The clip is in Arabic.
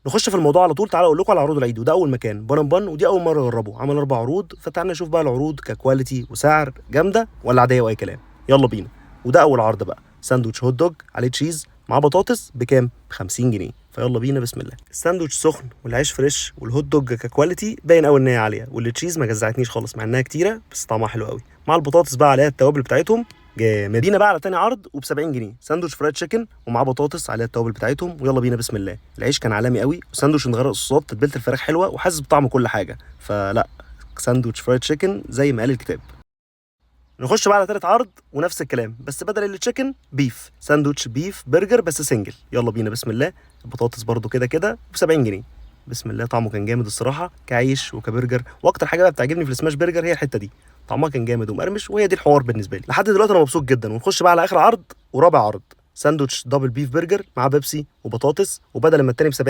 نخش في الموضوع على طول. تعالى اقول لكم على عروض العيد. وده اول مكان بن بن، ودي اول مره اجربه، عمل 4 عروض. فتعالى نشوف بقى العروض ككواليتي وسعر، جامده ولا عاديه واي كلام. يلا بينا. وده اول عرض بقى، ساندوتش هوت دوج عليه تشيز مع بطاطس بكام؟ ب 50 جنيه. فيلا بينا بسم الله. الساندوتش سخن والعيش فريش والهوت دوج ككواليتي باين قوي ان هي عاليه، والتشيز ما جزعتنيش خالص مع انها كتيره، بس طعمها حلو قوي. مع البطاطس بقى عليها التوابل بتاعتهم جامد. بينا بقى على تاني عرض وب 70 جنيه، ساندوتش فرايد تشيكن ومعاه بطاطس عليها التوابل بتاعتهم. ويلا بينا بسم الله. العيش كان عالمي قوي، وساندوتش من غير صوصات، تتبيله الفراخ حلوه وحاسس بطعم كل حاجه. فلا، ساندوتش فرايد تشيكن زي ما قال الكتاب. نخش بقى على تالت عرض ونفس الكلام، بس بدل التشيكن بيف، ساندوتش بيف برجر بس سنجل. يلا بينا بسم الله. البطاطس برده كده كده ب 70 جنيه. بسم الله. طعمه كان جامد الصراحه كعيش وكبرجر. واكتر حاجه بقى بتعجبني في السماش برجر هي الحته دي، طعمها كان جامد ومقرمش، وهي دي الحوار بالنسبه لي. لحد دلوقتي انا مبسوط جدا. ونخش بقى على اخر عرض ورابع عرض، ساندوتش دبل بيف برجر مع بيبسي وبطاطس، وبدل ما التاني ب 70